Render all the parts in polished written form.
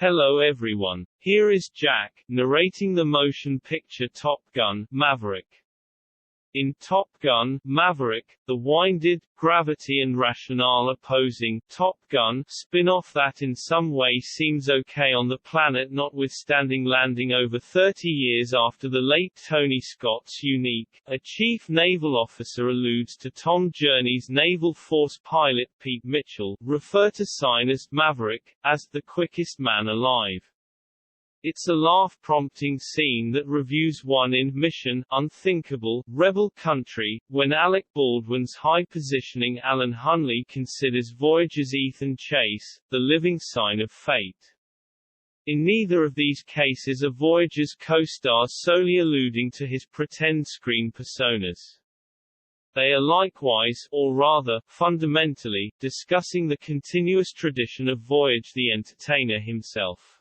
Hello everyone. Here is Jack, narrating the motion picture Top Gun: MaVeRiCk. In Top Gun: MaVeRiCk, the winded, gravity and rationale opposing Top Gun spin-off that in some way seems okay on the planet notwithstanding landing over 30 years after the late Tony Scott's unique, a chief naval officer alludes to Tom Journey's Naval Force pilot Pete Mitchell, refer to sign as MaVeRiCk, as the quickest man alive. It's a laugh-prompting scene that reviews one in Mission, Unthinkable, Rebel Country, when Alec Baldwin's high-positioning Alan Hunley considers Voyager's Ethan Chase, the living sign of fate. In neither of these cases are Voyager's co-stars solely alluding to his pretend screen personas. They are likewise, or rather, fundamentally, discussing the continuous tradition of Voyage the entertainer himself.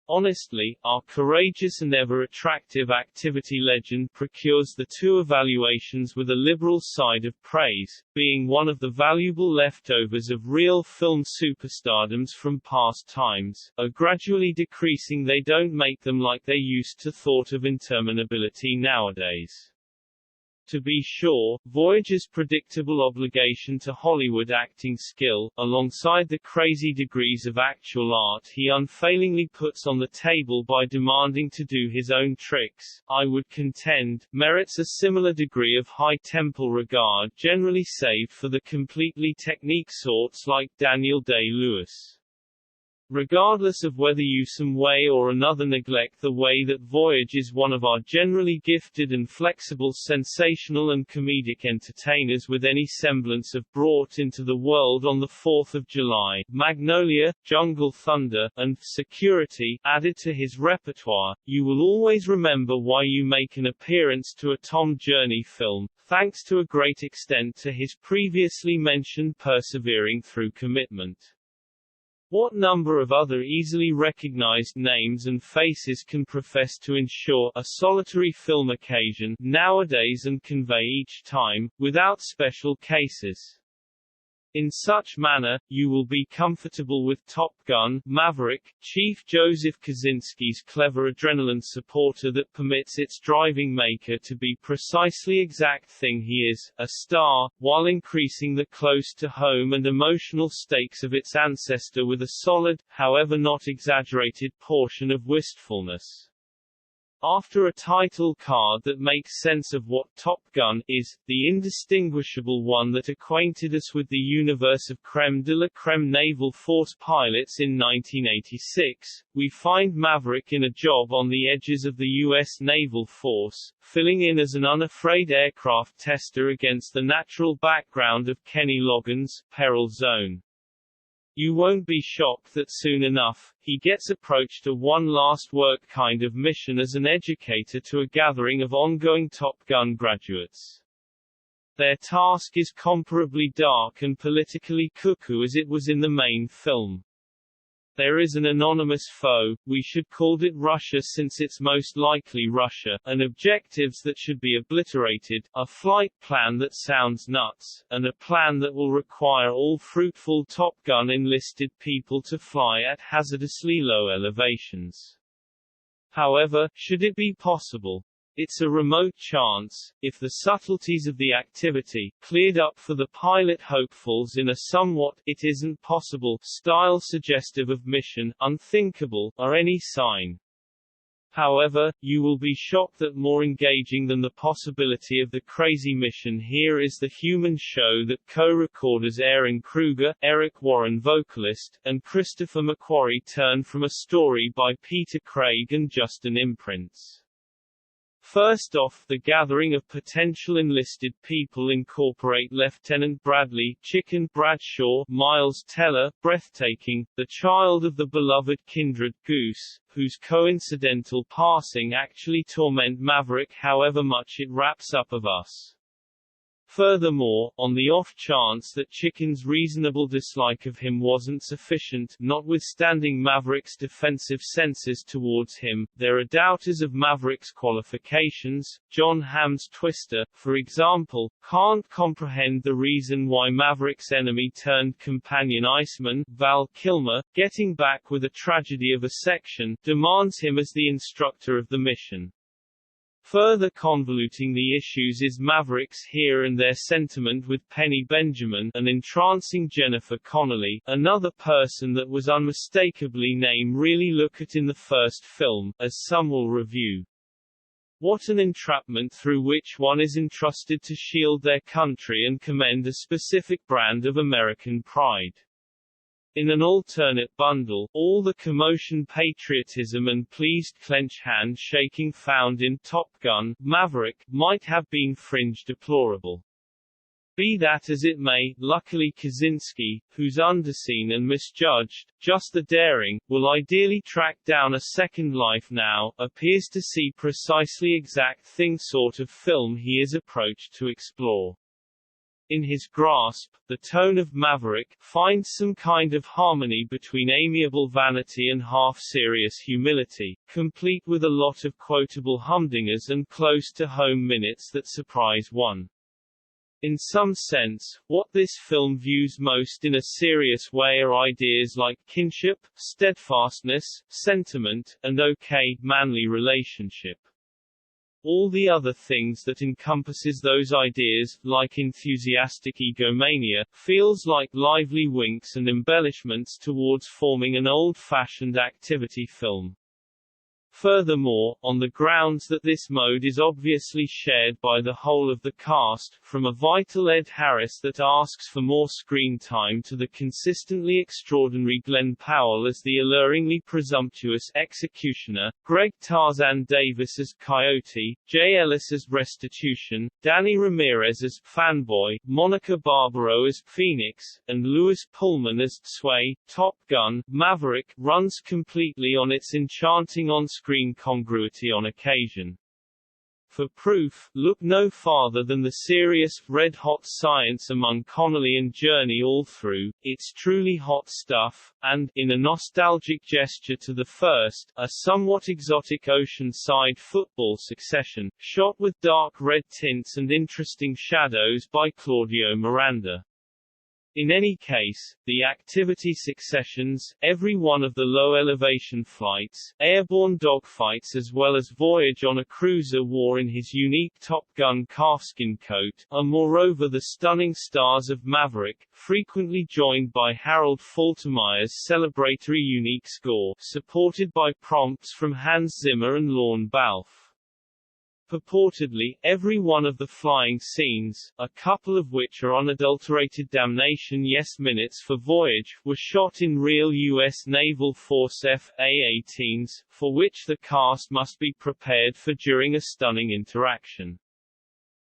Honestly, our courageous and ever-attractive activity legend procures the two evaluations with a liberal side of praise, being one of the valuable leftovers of real film superstardoms from past times, are gradually decreasing. They don't make them like they used to. Thought of interminability nowadays. To be sure, Voyager's predictable obligation to Hollywood acting skill, alongside the crazy degrees of actual art he unfailingly puts on the table by demanding to do his own tricks, I would contend, merits a similar degree of high-tempo regard generally saved for the completely technique sorts like Daniel Day-Lewis. Regardless of whether you some way or another neglect the way that Voyage is one of our generally gifted and flexible sensational and comedic entertainers with any semblance of brought into the world on the 4th of July, Magnolia, Jungle Thunder, and Security, added to his repertoire, you will always remember why you make an appearance to a Tom Journey film, thanks to a great extent to his previously mentioned persevering through commitment. What number of other easily recognized names and faces can profess to ensure a solitary film occasion nowadays and convey each time, without special cases? In such manner, you will be comfortable with Top Gun: MaVeRiCk, Chief Joseph Kosinski's clever adrenaline supporter that permits its driving maker to be precisely exact thing he is, a star, while increasing the close-to-home and emotional stakes of its ancestor with a solid, however not exaggerated portion of wistfulness. After a title card that makes sense of what Top Gun is, the indistinguishable one that acquainted us with the universe of crème de la crème naval force pilots in 1986, we find MaVeRiCk in a job on the edges of the U.S. Naval Force, filling in as an unafraid aircraft tester against the natural background of Kenny Loggins' Peril Zone. You won't be shocked that soon enough, he gets approached a one last work kind of mission as an educator to a gathering of ongoing Top Gun graduates. Their task is comparably dark and politically cuckoo as it was in the main film. There is an anonymous foe, we should call it Russia since it's most likely Russia, and objectives that should be obliterated, a flight plan that sounds nuts, and a plan that will require all fruitful Top Gun enlisted people to fly at hazardously low elevations. However, should it be possible? It's a remote chance, if the subtleties of the activity, cleared up for the pilot hopefuls in a somewhat "it isn't possible" style suggestive of Mission, Unthinkable, are any sign. However, you will be shocked that more engaging than the possibility of the crazy mission here is the human show that co-recorders Aaron Kruger, Eric Warren vocalist, and Christopher McQuarrie turn from a story by Peter Craig and Justin Imprints. First off, the gathering of potential enlisted people incorporate Lieutenant Bradley Chicken Bradshaw, Miles Teller, breathtaking, the child of the beloved kindred Goose, whose coincidental passing actually torment MaVeRiCk however much it wraps up of us. Furthermore, on the off chance that Chicken's reasonable dislike of him wasn't sufficient, notwithstanding MaVeRiCk's defensive senses towards him, there are doubters of MaVeRiCk's qualifications. John Hamm's Twister, for example, can't comprehend the reason why MaVeRiCk's enemy-turned-companion Iceman, Val Kilmer, getting back with a tragedy of a section, demands him as the instructor of the mission. Further convoluting the issues is MaVeRiCk's here and there sentiment with Penny Benjamin, an entrancing Jennifer Connelly, another person that was unmistakably named really look at in the first film, as some will review. What an entrapment through which one is entrusted to shield their country and commend a specific brand of American pride. In an alternate bundle, all the commotion, patriotism and pleased clench hand shaking found in Top Gun, MaVeRiCk, might have been fringe deplorable. Be that as it may, luckily Kaczynski, who's underseen and misjudged, just the daring, will ideally track down a second life now, appears to see precisely exact thing sort of film he is approached to explore. In his grasp, the tone of MaVeRiCk finds some kind of harmony between amiable vanity and half-serious humility, complete with a lot of quotable humdingers and close-to-home minutes that surprise one. In some sense, what this film views most in a serious way are ideas like kinship, steadfastness, sentiment, and manly relationship. All the other things that encompasses those ideas, like enthusiastic egomania, feels like lively winks and embellishments towards forming an old-fashioned activity film. Furthermore, on the grounds that this mode is obviously shared by the whole of the cast, from a vital Ed Harris that asks for more screen time to the consistently extraordinary Glenn Powell as the alluringly presumptuous executioner, Greg Tarzan Davis as Coyote, Jay Ellis as Restitution, Danny Ramirez as Fanboy, Monica Barbaro as Phoenix, and Louis Pullman as Sway. Top Gun, MaVeRiCk runs completely on its enchanting on-screen congruity on occasion. For proof, look no farther than the serious, red-hot science among Connelly and Journey all through. It's truly hot stuff, and, in a nostalgic gesture to the first, a somewhat exotic ocean-side football succession, shot with dark red tints and interesting shadows by Claudio Miranda. In any case, the activity successions, every one of the low-elevation flights, airborne dogfights as well as voyage on a cruiser wore in his unique Top Gun calfskin coat, are moreover the stunning stars of MaVeRiCk, frequently joined by Harold Faltermeyer's celebratory unique score, supported by prompts from Hans Zimmer and Lorne Balfe. Purportedly, every one of the flying scenes, a couple of which are unadulterated damnation yes minutes for voyage, were shot in real U.S. Naval Force F/A-18s, for which the cast must be prepared for during a stunning interaction.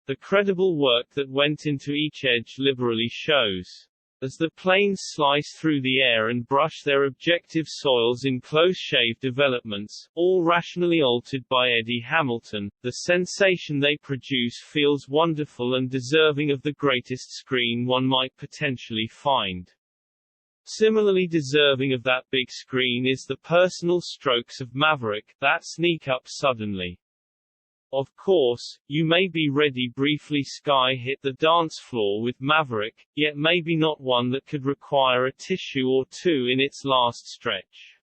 The credible work that went into each edge liberally shows. As the planes slice through the air and brush their objective soils in close-shave developments, all rationally altered by Eddie Hamilton, the sensation they produce feels wonderful and deserving of the greatest screen one might potentially find. Similarly deserving of that big screen is the personal strokes of MaVeRiCk, that sneak up suddenly. Of course, you may be ready briefly Sky hit the dance floor with MaVeRiCk, yet maybe not one that could require a tissue or two in its last stretch.